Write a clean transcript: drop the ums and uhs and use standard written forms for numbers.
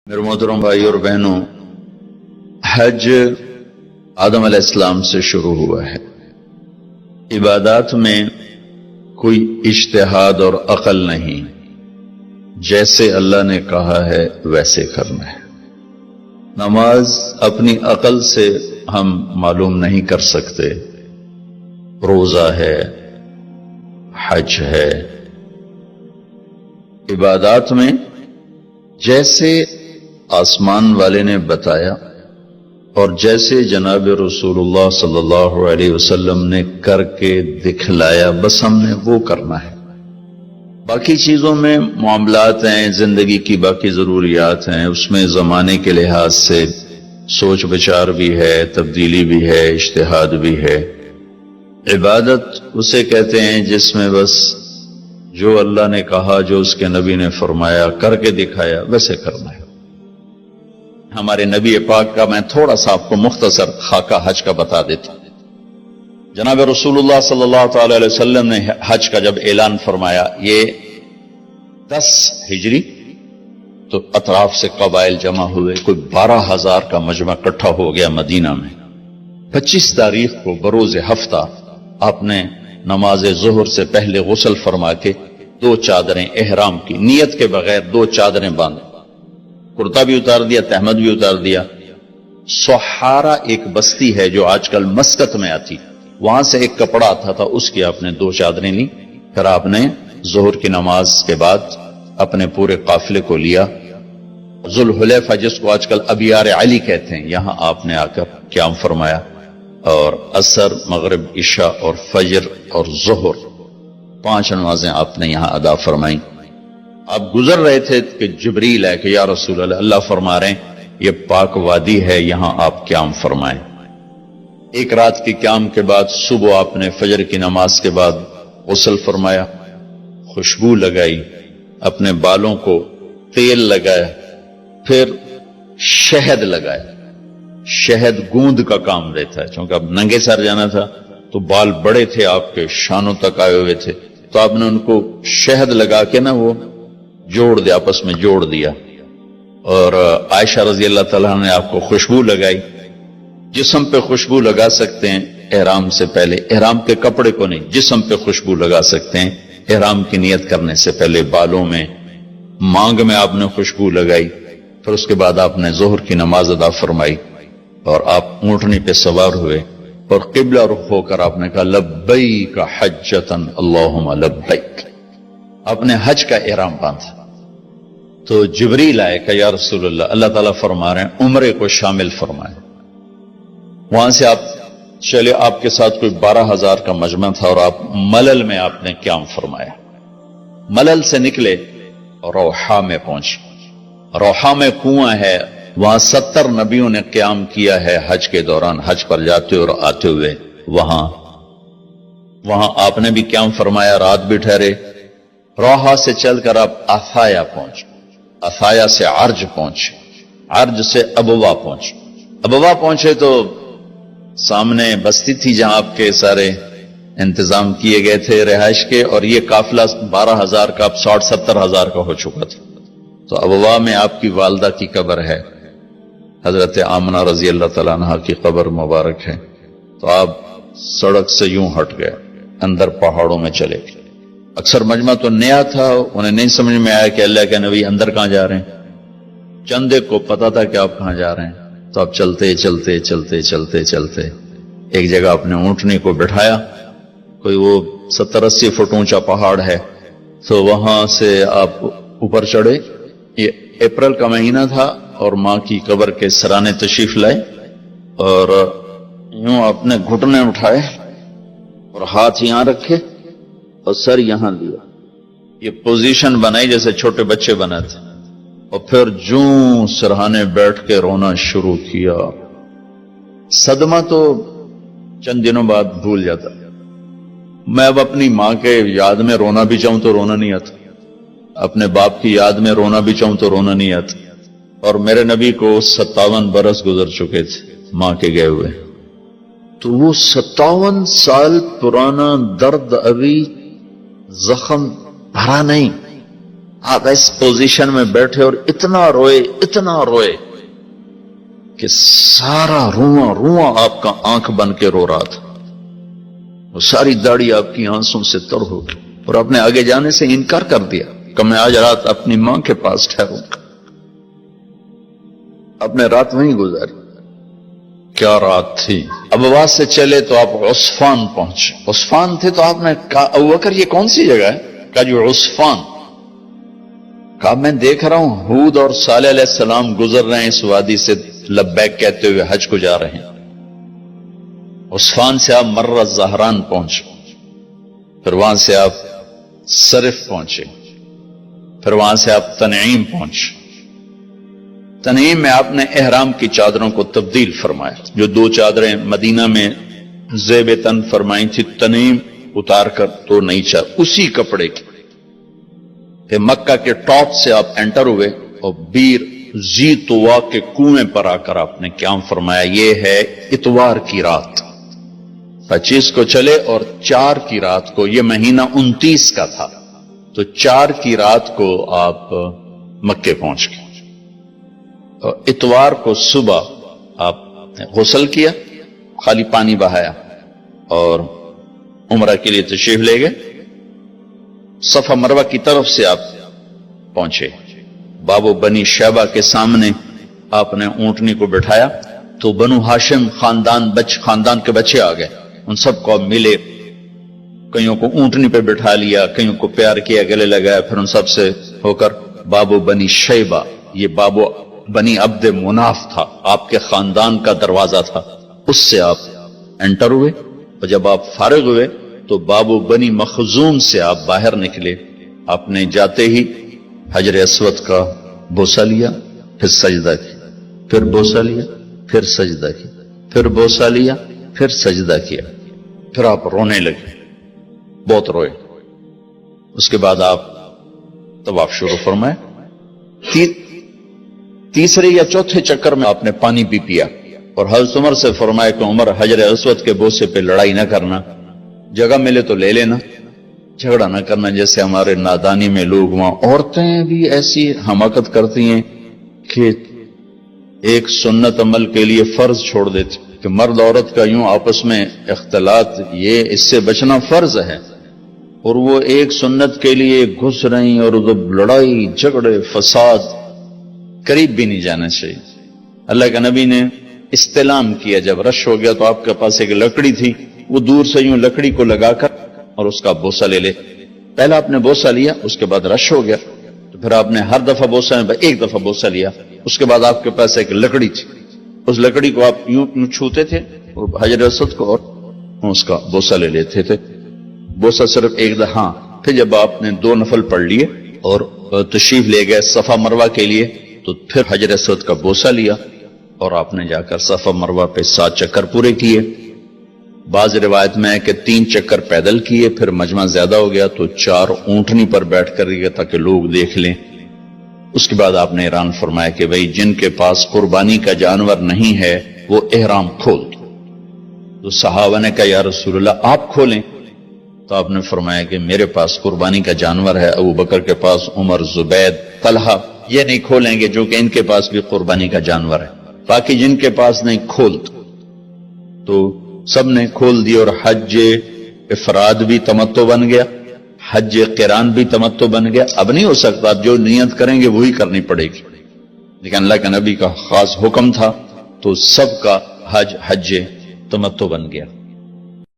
میرے محترم بھائی اور بہنوں، حج آدم علیہ السلام سے شروع ہوا ہے۔ عبادات میں کوئی اجتہاد اور عقل نہیں، جیسے اللہ نے کہا ہے ویسے کرنا ہے۔ نماز اپنی عقل سے ہم معلوم نہیں کر سکتے، روزہ ہے، حج ہے۔ عبادات میں جیسے آسمان والے نے بتایا اور جیسے جناب رسول اللہ صلی اللہ علیہ وسلم نے کر کے دکھلایا، بس ہم نے وہ کرنا ہے۔ باقی چیزوں میں معاملات ہیں، زندگی کی باقی ضروریات ہیں، اس میں زمانے کے لحاظ سے سوچ بچار بھی ہے، تبدیلی بھی ہے، اجتہاد بھی ہے۔ عبادت اسے کہتے ہیں جس میں بس جو اللہ نے کہا، جو اس کے نبی نے فرمایا، کر کے دکھایا، ویسے کرنا ہے۔ ہمارے نبی پاک کا میں تھوڑا سا آپ کو مختصر خاکہ حج کا بتا دیتا ہوں۔ جناب رسول اللہ صلی اللہ تعالی علیہ وسلم نے حج کا جب اعلان فرمایا، یہ 10 ہجری، تو اطراف سے قبائل جمع ہوئے، کوئی 12,000 کا مجمع اکٹھا ہو گیا مدینہ میں۔ 25 تاریخ کو بروز ہفتہ آپ نے نماز ظہر سے پہلے غسل فرما کے 2 چادریں احرام کی نیت کے بغیر 2 چادریں باندھ، کرتا بھی اتار دیا، تہمد بھی اتار دیا۔ سحارا ایک بستی ہے جو آج کل مسقط میں آتی، وہاں سے ایک کپڑا آتا تھا، اس کی آپ نے 2 چادریں لی۔ پھر آپ نے ظہر کی نماز کے بعد اپنے پورے قافلے کو لیا، ذوالحلیفہ جس کو آج کل ابیار علی کہتے ہیں، یہاں آپ نے آ کر قیام فرمایا، اور عصر، مغرب، عشاء اور فجر اور ظہر 5 نمازیں آپ نے یہاں ادا فرمائیں۔ آپ گزر رہے تھے کہ جبریل ہے کہ یا رسول اللہ، اللہ فرما رہے ہیں یہ پاک وادی ہے، یہاں آپ قیام فرمائیں۔ ایک رات کی قیام کے بعد صبح آپ نے فجر کی نماز کے بعد غسل فرمایا، خوشبو لگائی، اپنے بالوں کو تیل لگایا، پھر شہد لگایا۔ شہد گوند کا کام دیتا ہے، چونکہ اب ننگے سر جانا تھا تو بال بڑے تھے آپ کے، شانوں تک آئے ہوئے تھے، تو آپ نے ان کو شہد لگا کے نا وہ جوڑ دیا، آپس میں جوڑ دیا۔ اور عائشہ رضی اللہ تعالیٰ نے آپ کو خوشبو لگائی۔ جسم پہ خوشبو لگا سکتے ہیں احرام سے پہلے، احرام کے کپڑے کو نہیں، جسم پہ خوشبو لگا سکتے ہیں احرام کی نیت کرنے سے پہلے۔ بالوں میں، مانگ میں آپ نے خوشبو لگائی۔ پھر اس کے بعد آپ نے ظہر کی نماز ادا فرمائی، اور آپ اونٹنی پہ سوار ہوئے اور قبلہ رخ ہو کر آپ نے کہا لبیک حجۃ اللہم لبیک، آپ نے حج کا احرام باندھا۔ تو جبریل آئے کہ یا رسول اللہ، اللہ تعالیٰ فرما رہے ہیں عمرے کو شامل فرمائے۔ وہاں سے آپ چلے، آپ کے ساتھ کوئی 12,000 کا مجمع تھا، اور آپ ملل میں آپ نے قیام فرمایا۔ ملل سے نکلے اور روحا میں پہنچے۔ روحا میں کنواں ہے، وہاں 70 نبیوں نے قیام کیا ہے حج کے دوران، حج پر جاتے اور آتے ہوئے۔ وہاں آپ نے بھی قیام فرمایا، رات بھی ٹھہرے۔ روحا سے چل کر آپ افایا پہنچے، افایا سے عرج پہنچے، عرج سے ابوا پہنچے۔ ابوا پہنچے تو سامنے بستی تھی جہاں آپ کے سارے انتظام کیے گئے تھے رہائش کے، اور یہ قافلہ 12,000 کا اب 60-70,000 کا ہو چکا تھا۔ تو ابوا میں آپ کی والدہ کی قبر ہے، حضرت آمنہ رضی اللہ تعالیٰ عنہ کی قبر مبارک ہے۔ تو آپ سڑک سے یوں ہٹ گئے، اندر پہاڑوں میں چلے گئے۔ اکثر مجمع تو نیا تھا، انہیں نہیں سمجھ میں آیا کہ اللہ کے نبی اندر کہاں جا رہے ہیں۔ چندے کو پتا تھا کہ آپ کہاں جا رہے ہیں، تو آپ چلتے چلتے چلتے چلتے چلتے ایک جگہ اپنے اونٹنی کو بٹھایا، کوئی وہ 70-80 فٹ اونچا پہاڑ ہے، تو وہاں سے آپ اوپر چڑھے۔ یہ اپریل کا مہینہ تھا، اور ماں کی قبر کے سرانے تشریف لائے، اور یوں اپنے گھٹنے اٹھائے اور ہاتھ یہاں رکھے اور سر یہاں لیا، یہ پوزیشن بنائی جیسے چھوٹے بچے بناتے، اور پھر جوں سرہانے بیٹھ کے رونا شروع کیا۔ صدمہ تو چند دنوں بعد بھول جاتا، میں اب اپنی ماں کے یاد میں رونا بھی چاہوں تو رونا نہیں آتا، اپنے باپ کی یاد میں رونا بھی چاہوں تو رونا نہیں آتا۔ اور میرے نبی کو 57 برس گزر چکے تھے ماں کے گئے ہوئے، تو وہ 57 سال پرانا درد ابھی زخم بھرا نہیں، آپ اس پوزیشن میں بیٹھے اور اتنا روئے کہ سارا رواں آپ کا آنکھ بن کے رو رہا تھا، وہ ساری داڑھی آپ کی آنسوں سے تر ہو گئی، اور آپ نے آگے جانے سے انکار کر دیا کہ میں آج رات اپنی ماں کے پاس ٹھہروں گا۔ آپ نے رات وہیں گزاری۔ کیا رات تھی! ابواس سے چلے تو آپ عصفان پہنچے، عصفان تھے تو آپ نے کہا ابوبکر یہ کون سی جگہ ہے؟ کہا جو عصفان۔ کہا میں دیکھ رہا ہوں ہود اور صالح علیہ السلام گزر رہے ہیں اس وادی سے، لبیک کہتے ہوئے حج کو جا رہے ہیں۔ عصفان سے آپ مرہ الزہران پہنچے، پھر وہاں سے آپ صرف پہنچے، پھر وہاں سے آپ تنعیم پہنچے۔ تنعیم میں آپ نے احرام کی چادروں کو تبدیل فرمایا، جو 2 چادریں مدینہ میں زیب تن فرمائی تھی، تنعیم اتار کر تو نئی چادر اسی کپڑے کی۔ پھر مکہ کے ٹاپ سے آپ انٹر ہوئے اور بیر زی طوا کے کنویں پر آ کر آپ نے قیام فرمایا۔ یہ ہے اتوار کی رات، 25 کو چلے اور 4 کی رات کو، یہ مہینہ 29 کا تھا، تو 4 کی رات کو آپ مکے پہنچ گئے۔ اور اتوار کو صبح آپ نے غسل کیا، خالی پانی بہایا اور عمرہ کے لیے تشریف لے گئے۔ صفا مروہ کی طرف سے آپ پہنچے، باب بنی شیبہ کے سامنے آپ نے اونٹنی کو بٹھایا تو بنو ہاشم خاندان کے بچے آ گئے، ان سب کو ملے، کئیوں کو اونٹنی پہ بٹھا لیا، کئیوں کو پیار کیا، گلے لگایا، پھر ان سب سے ہو کر بابو بنی شیبہ، یہ بابو بنی عبد مناف تھا، آپ کے خاندان کا دروازہ تھا، اس سے آپ انٹر ہوئے، اور جب آپ فارغ ہوئے تو بابو بنی مخزوم سے آپ باہر نکلے۔ آپ نے جاتے ہی حجر اسود کا بوسہ لیا، پھر سجدہ کیا، پھر بوسہ لیا، پھر سجدہ کیا، پھر بوسہ لیا، پھر سجدہ کیا، پھر آپ رونے لگے، بہت روئے۔ اس کے بعد آپ طواف شروع فرمائے۔ تیسرے یا چوتھے چکر میں آپ نے پانی بھی پیا، اور حضرت عمر سے فرمایا کہ عمر حجر اسود کے بوسے پہ لڑائی نہ کرنا، جگہ ملے تو لے لینا، جھگڑا نہ کرنا، جیسے ہمارے نادانی میں لوگ وہاں عورتیں بھی ایسی حماقت کرتی ہیں کہ ایک سنت عمل کے لیے فرض چھوڑ دیتے کہ مرد عورت کا یوں آپس میں اختلاط، یہ اس سے بچنا فرض ہے، اور وہ ایک سنت کے لیے گھس رہی، اور لڑائی جھگڑے فساد، قریب بھی نہیں جانا چاہیے۔ اللہ کا نبی نے استلام کیا، جب رش ہو گیا تو آپ کے پاس ایک لکڑی تھی، وہ دور سے یوں لکڑی کو لگا کر اور اس کا بوسہ لے لے۔ پہلا آپ نے بوسہ لیا، اس کے بعد رش ہو گیا تو پھر آپ نے ہر دفعہ بوسہ میں ایک دفعہ بوسہ لیا، اس کے بعد آپ کے پاس ایک لکڑی تھی، اس لکڑی کو آپ یوں چھوتے تھے اور حجر اسود کو، اور اس کا بوسہ لے لیتے تھے۔ بوسہ صرف ایک دفعہ، پھر جب آپ نے 2 نفل پڑھ لیے اور تشریف لے گئے صفا مروہ کے لیے تو پھر حجر اسود کا بوسہ لیا، اور آپ نے جا کر صفا مروہ پہ 7 چکر پورے کیے۔ بعض روایت میں ہے کہ 3 چکر پیدل کیے، پھر مجمع زیادہ ہو گیا تو 4 اونٹنی پر بیٹھ کر گئے تاکہ لوگ دیکھ لیں۔ اس کے بعد آپ نے اعلان فرمایا کہ بھئی جن کے پاس قربانی کا جانور نہیں ہے وہ احرام کھول دو۔ تو صحابہ نے کہا یا رسول اللہ آپ کھولیں، تو آپ نے فرمایا کہ میرے پاس قربانی کا جانور ہے، ابو بکر کے پاس، عمر، زبید، طلحہ یہ نہیں کھولیں گے جو کہ ان کے پاس بھی قربانی کا جانور ہے، باقی جن کے پاس نہیں کھول دو۔ تو سب نے کھول دی، اور حج افراد بھی تمتع بن گیا، حج قران بھی تمتع بن گیا۔ اب نہیں ہو سکتا، جو نیت کریں گے وہی کرنی پڑے گی، لیکن اللہ کے نبی کا خاص حکم تھا تو سب کا حج تمتع بن گیا۔